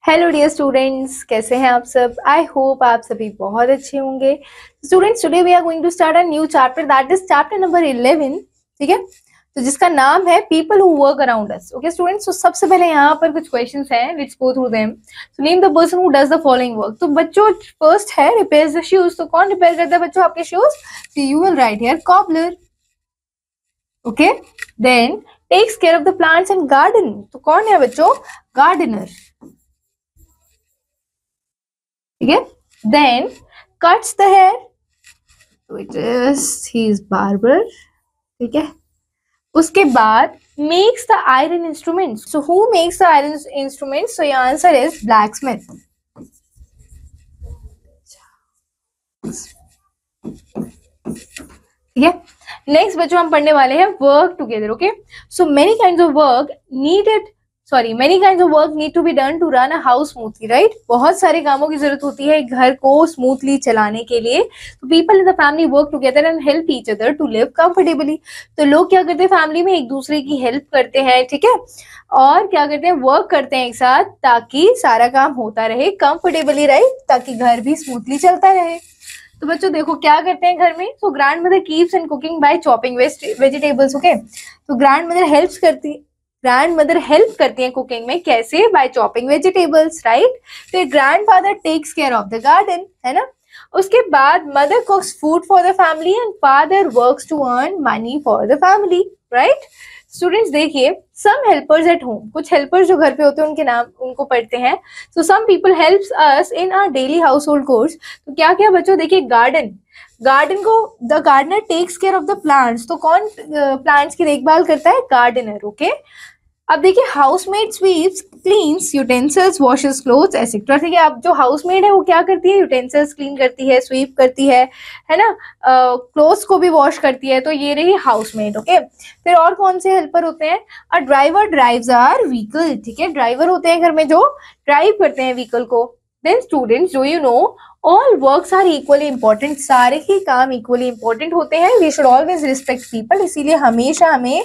Hello dear students, कैसे हैं आप सब। आई होप आप सभी बहुत अच्छे होंगे। Students, today we are going to start a new chapter, that is chapter number 11। ठीक है, तो जिसका नाम है people who work around us. Okay students, तो सबसे पहले यहाँ पर कुछ क्वेश्चंस हैं, let's go through them. So name the person who does the following work. तो बच्चों फर्स्ट है रिपेयर्स द शूज। तो कौन रिपेयर करता है बच्चों आपके shoes? So you will write here cobbler. Okay, then takes care of the plants and garden. तो कौन है बच्चों? गार्डनर। ठीक है, देन कट्स द हेयर, तो it is he is barber. ठीक है, उसके बाद makes the iron instruments. So who makes the iron instruments? So your answer is blacksmith. ठीक है, नेक्स्ट बच्चों हम पढ़ने वाले हैं work together. Okay, so many kinds of work need to be done to run a house smoothly, right. बहुत सारे कामों की जरूरत होती है घर को स्मूथली चलाने के लिए। तो people in the family work together and help each other to live comfortably. तो लोग क्या करते हैं, फैमिली में एक दूसरे की हेल्प करते हैं। ठीक है, और क्या करते हैं, वर्क करते हैं एक साथ, ताकि सारा काम होता रहे कंफर्टेबली, राइट, ताकि घर भी स्मूथली चलता रहे। तो बच्चों देखो क्या करते हैं घर में। तो grandmother keeps and cooking by chopping vegetables. Okay, तो ग्रैंड मदर हेल्प करती हैं कुकिंग में। कैसे? By chopping vegetables, right. फिर grandfather takes care of the garden, है ना। उसके बाद mother cooks food for the family and father works to earn money for the family, right. Students देखिए, सम हेल्पर्स एट होम, कुछ helpers जो घर पे होते हैं उनके नाम उनको पढ़ते हैं। So some people helps us in our daily household chores. तो क्या क्या बच्चों, देखिए गार्डन को the gardener takes care of the plants. तो कौन प्लांट्स की देखभाल करता है? गार्डनर। ओके, अब देखिए housemaid sweeps, cleans, utensils, washes clothes etcetera. ठीक है, अब जो हाउसमेड है वो क्या करती है? यूटेंसिल्स क्लीन करती है, स्वीप करती है ना, क्लोथ्स को भी वॉश करती है। तो ये रही हाउसमेड। ओके, फिर और कौन से हेल्पर होते हैं? A driver drives our vehicle. ठीक है, ड्राइवर होते हैं घर में जो ड्राइव करते हैं व्हीकल को। Then students, do you know all works are equally important. सारे ही काम इक्वली इंपॉर्टेंट होते हैं। We should always respect people, इसीलिए हमेशा हमें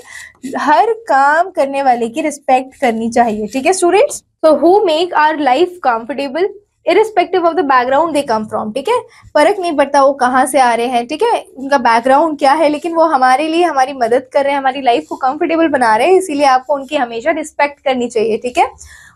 हर काम करने वाले की रिस्पेक्ट करनी चाहिए। ठीक है स्टूडेंट्स, तो who make our life comfortable irrespective of the background they come from. ठीक है, फर्क नहीं पड़ता वो कहाँ से आ रहे हैं, ठीक है, उनका बैकग्राउंड क्या है, लेकिन वो हमारे लिए हमारी मदद कर रहे हैं, हमारी लाइफ को कंफर्टेबल बना रहे हैं, इसीलिए आपको उनकी हमेशा रिस्पेक्ट करनी चाहिए। ठीक है,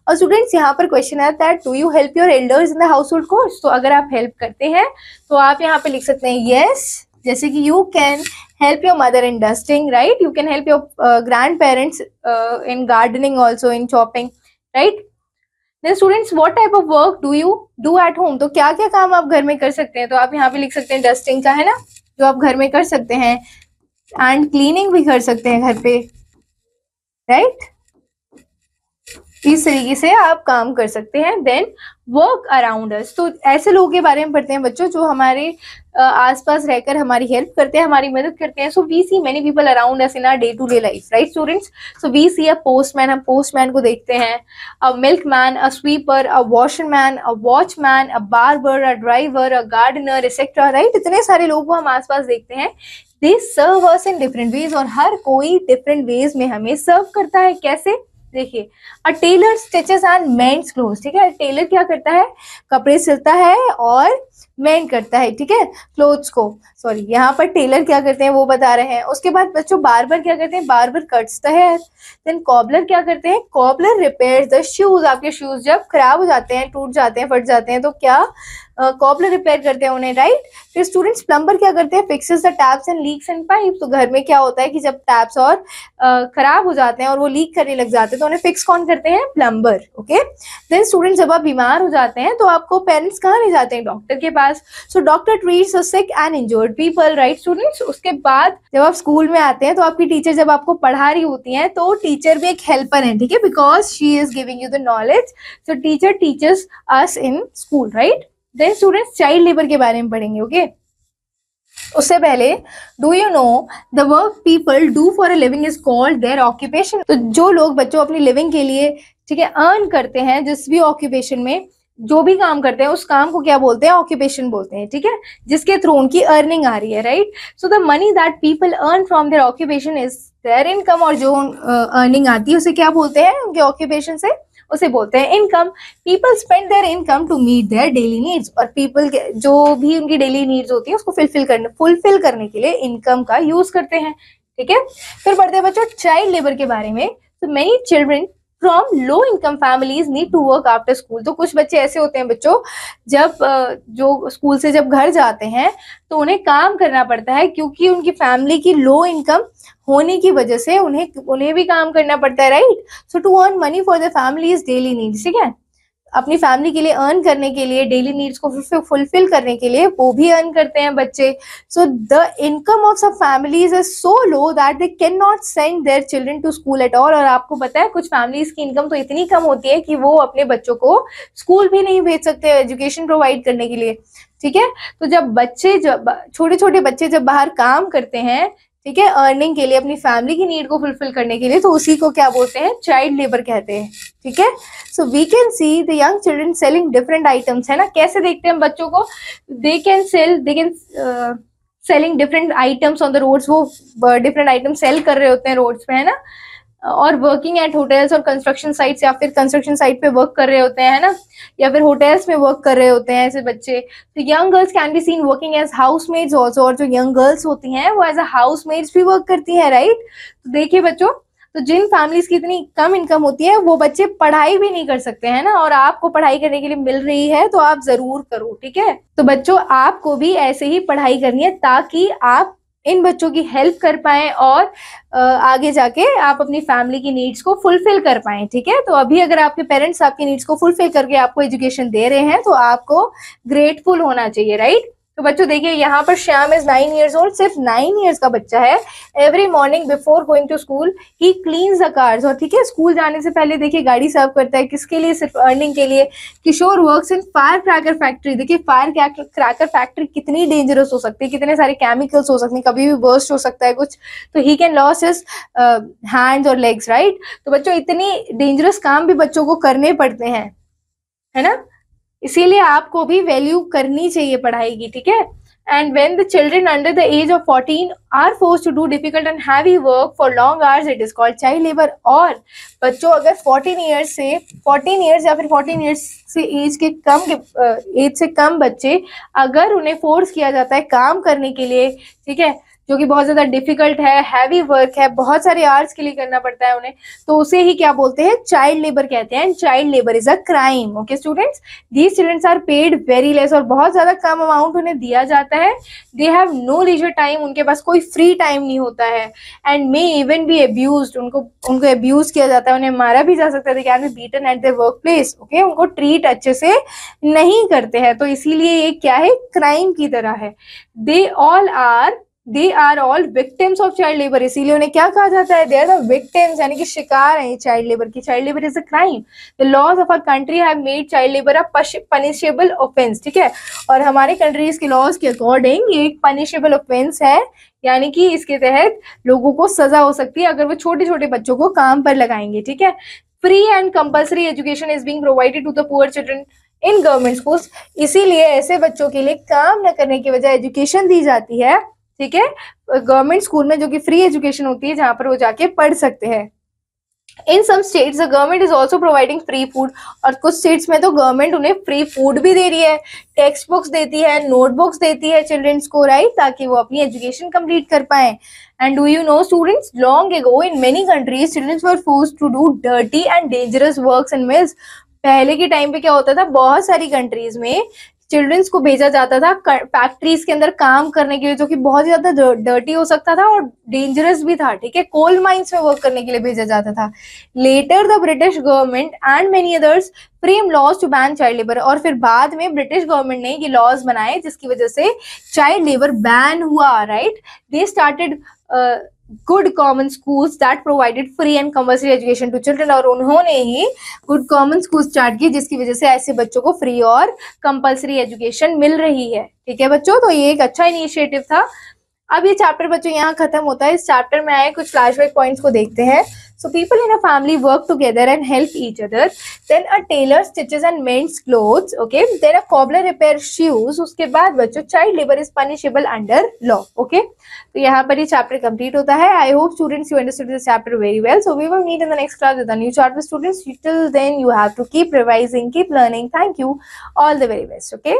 और स्टूडेंट्स यहाँ पर क्वेश्चन है that do you help your elders in the house hold chores. तो अगर आप हेल्प करते हैं तो आप यहाँ पे लिख सकते हैं यस, जैसे कि you can help your mother in dusting, right? You can help your grandparents in gardening, also in chopping, right? Then students, what type of work do you do at home? तो क्या क्या काम आप घर में कर सकते हैं? तो आप यहाँ पे लिख सकते हैं डस्टिंग का, है ना, जो आप घर में कर सकते हैं, एंड क्लीनिंग भी कर सकते हैं घर पे, राइट। इस तरीके से आप काम कर सकते हैं। देन वर्क अराउंड अस, तो ऐसे लोगों के बारे में पढ़ते हैं बच्चों जो हमारे आसपास रहकर हमारी हेल्प करते हैं, हमारी मदद करते हैं। So we see many people around us in our day to day life, right students. So we see a postman, हम पोस्टमैन को देखते हैं, a milkman, a sweeper, a washerman, a watchman, a barber, a driver, a gardener etcetera, right. इतने सारे लोगों को हम आसपास देखते हैं। दे सर्व अस इन डिफरेंट वेज, और हर कोई डिफरेंट वेज में हमें सर्व करता है। कैसे? देखिए, a tailor stitches and mends clothes. ठीक है, टेलर क्या करता है? कपड़े सिलता है और मेंड करता है, ठीक है, क्लोथ्स को। सॉरी, यहाँ पर टेलर क्या करते हैं वो बता रहे हैं। उसके बाद बच्चों बार्बर क्या करते हैं? Barber cuts the hair. Then cobbler क्या करते हैं? Cobbler repairs the shoes. आपके शूज जब खराब हो जाते हैं, टूट जाते हैं, फट जाते हैं, तो क्या कॉबलर रिपेयर करते हैं उन्हें, राइट। फिर स्टूडेंट्स, प्लम्बर क्या करते हैं? Fixes the taps and leaks and pipe. तो घर में क्या होता है कि जब टैप्स और खराब हो जाते हैं और वो लीक करने लग जाते हैं, तो उन्हें फिक्स कौन करते हैं? प्लम्बर। ओके, देन स्टूडेंट्स, जब आप बीमार हो जाते हैं तो आपको पेरेंट्स कहाँ ले जाते हैं? डॉक्टर के पास। So doctor treats the sick and injured people, right students. उसके बाद जब आप स्कूल में आते हैं तो आपकी टीचर जब आपको पढ़ा रही होती हैं, तो टीचर भी एक हेल्पर है, ठीक है, because she is giving you the knowledge. So teacher teachers us in school, right. Then students, child labour के बारे में पढ़ेंगे। ओके, उससे पहले, do you know the work people do for a living is called their occupation. तो जो लोग बच्चों अपनी लिविंग के लिए, ठीक है, अर्न करते हैं, जिस भी ऑक्यूपेशन में जो भी काम करते हैं, उस काम को क्या बोलते हैं? ऑक्यूपेशन बोलते हैं, ठीक है, जिसके थ्रू उनकी अर्निंग आ रही है, right. So the money that people earn from their occupation is their income, और जो अर्निंग आती है उसे क्या बोलते हैं? उनके ऑक्यूपेशन से उसे बोलते हैं income. People spend their income to meet their daily needs, और पीपल जो भी उनकी डेली नीड्स होती है उसको फुलफिल करने के लिए इनकम का यूज करते हैं। ठीक है, फिर पढ़ते हैं बच्चों चाइल्ड लेबर के बारे में। तो many children from low income families need to work after school. तो कुछ बच्चे ऐसे होते हैं बच्चों, जब जो स्कूल से जब घर जाते हैं तो उन्हें काम करना पड़ता है, क्योंकि उनकी फैमिली की लो इनकम होने की वजह से उन्हें भी काम करना पड़ता है, right. So to earn money for the families daily needs, ठीक है, अपनी फैमिली के लिए अर्न करने के लिए, डेली नीड्स को फुलफिल करने के लिए वो भी अर्न करते हैं बच्चे। So the income of some families is so low that they can not send their children to school at all. और आपको पता है कुछ फैमिलीज की इनकम तो इतनी कम होती है कि वो अपने बच्चों को स्कूल भी नहीं भेज सकते एजुकेशन प्रोवाइड करने के लिए। ठीक है, तो जब छोटे छोटे बच्चे जब बाहर काम करते हैं, ठीक है, अर्निंग के लिए, अपनी फैमिली की नीड को फुलफिल करने के लिए, तो उसी को क्या बोलते हैं, चाइल्ड लेबर कहते हैं। ठीक है, so we can see the young children selling different items, है ना। कैसे देखते हैं हम बच्चों को, they can selling different items on the roads, वो डिफरेंट आइटम सेल कर रहे होते हैं रोड्स पे, है ना। और वर्किंग एट होटल्स और कंस्ट्रक्शन साइट्स, या फिर कंस्ट्रक्शन साइट पे वर्क कर रहे होते हैं, है ना, या फिर होटल्स में वर्क कर रहे होते हैं ऐसे बच्चे। तो young girls can be seen working as housemaids also, और जो यंग गर्ल्स होती हैं वो एज अ हाउसमेड्स भी वर्क करती हैं, राइट। तो देखिए बच्चों, तो जिन फैमिलीज की इतनी कम इनकम होती है वो बच्चे पढ़ाई भी नहीं कर सकते हैं ना, और आपको पढ़ाई करने के लिए मिल रही है तो आप जरूर करो। ठीक है, तो बच्चों आपको भी ऐसे ही पढ़ाई करनी है ताकि आप इन बच्चों की हेल्प कर पाएं और आगे जाके आप अपनी फैमिली की नीड्स को फुलफिल कर पाएं। ठीक है, तो अभी अगर आपके पेरेंट्स आपकी नीड्स को फुलफिल करके आपको एजुकेशन दे रहे हैं तो आपको ग्रेटफुल होना चाहिए, राइट। तो बच्चों देखिए यहाँ पर श्याम इज 9 years old, सिर्फ 9 years का बच्चा है। Every morning before going to school he cleans the cars, और ठीक है, स्कूल जाने से पहले देखिए गाड़ी साफ करता है, किसके लिए, सिर्फ अर्निंग के लिए। Kishore works in firecracker factory, देखिए फायर क्रैकर फैक्ट्री कितनी डेंजरस हो सकती है, कितने सारे केमिकल्स हो सकते हैं, कभी भी बर्स्ट हो सकता है कुछ, तो he can loss his hands और लेग्स, राइट। तो बच्चों इतनी डेंजरस काम भी बच्चों को करने पड़ते हैं, है ना, इसीलिए आपको भी वैल्यू करनी चाहिए पढ़ाई की। ठीक है, and when the children under the age of 14 are forced to do difficult and heavy work for long hours, it is called child labour. और बच्चों अगर 14 इयर्स या फिर 14 इयर्स से एज से कम बच्चे, अगर उन्हें फोर्स किया जाता है काम करने के लिए, ठीक है, जो कि बहुत ज्यादा डिफिकल्ट है, हैवी वर्क है, बहुत सारे आवर्स के लिए करना पड़ता है उन्हें, तो उसे ही क्या बोलते हैं, चाइल्ड लेबर कहते हैं। Child labour is a crime. Okay students, these childrens are paid very less, और बहुत ज्यादा कम अमाउंट उन्हें दिया जाता है। They have no leisure time, उनके पास कोई फ्री टाइम नहीं होता है। And may even be abused, उनको अब्यूज किया जाता है, उन्हें मारा भी जा सकता है। They can be beaten at their work place. Okay, उनको ट्रीट अच्छे से नहीं करते हैं, तो इसीलिए ये क्या है, क्राइम की तरह है। They are all victims of child labour, इसीलिए उन्हें क्या कहा जाता है, दे आर द विक्टिम्स, यानी कि शिकार है चाइल्ड लेबर की। Child labour is a crime. The laws of our country have made child labour a punishable offence. ठीक है, और हमारे कंट्रीज के लॉज के अकॉर्डिंग ये एक पनिशेबल ऑफेंस है, यानी कि इसके तहत लोगों को सजा हो सकती है अगर वो छोटे छोटे बच्चों को काम पर लगाएंगे। ठीक है, free and compulsory education is being provided to the poor children in government schools, इसीलिए ऐसे बच्चों के लिए काम न करने की वजह एजुकेशन दी जाती है। ठीक है, गवर्नमेंट स्कूल में, जो कि फ्री एजुकेशन होती है, जहां पर वो जाके पढ़ सकते हैं। In some states the government is also providing free food, और कुछ स्टेट्स में तो गवर्नमेंट उन्हें फ्री फूड भी दे रही है, टेक्स्ट बुक्स देती है, नोटबुक्स देती है चिल्ड्रंस को, राइट, ताकि वो अपनी एजुकेशन कंप्लीट कर पाए। And do you know students, long ago in many countries childrens were forced to do dirty and dangerous works in mills. पहले के टाइम पे क्या होता था, बहुत सारी कंट्रीज में चिल्ड्रंस को भेजा जाता था फैक्ट्रीज के अंदर काम करने के लिए, जो कि बहुत ज्यादा डर्टी हो सकता था और डेंजरस भी था। ठीक है, कोल माइंस में वर्क करने के लिए भेजा जाता था। Later the British government and many others frame laws to ban child labour, और फिर बाद में ब्रिटिश गवर्नमेंट ने ये लॉज बनाए जिसकी वजह से चाइल्ड लेबर बैन हुआ, right. They started good common schools that provided free and compulsory education to children, और उन्होंने ही गुड कॉमन स्कूल स्टार्ट किए जिसकी वजह से ऐसे बच्चों को फ्री और कंपल्सरी एजुकेशन मिल रही है। ठीक है बच्चों, तो ये एक अच्छा इनिशिएटिव था। अब ये चैप्टर बच्चों यहाँ खत्म होता है। इस चैप्टर में आए कुछ फ्लैशबैक पॉइंट्स को देखते हैं। So people in a family work together and help each other. Then a tailor stitches and mends clothes. Okay. Then a cobbler repairs shoes. उसके बाद बच्चों child labor is punishable under law. Okay. तो यहाँ पर ये chapter complete होता है. I hope students you understood this chapter very well. So we will meet in the next class with a new chapter. Students, till then you have to keep revising, keep learning. Thank you. All the very best. Okay.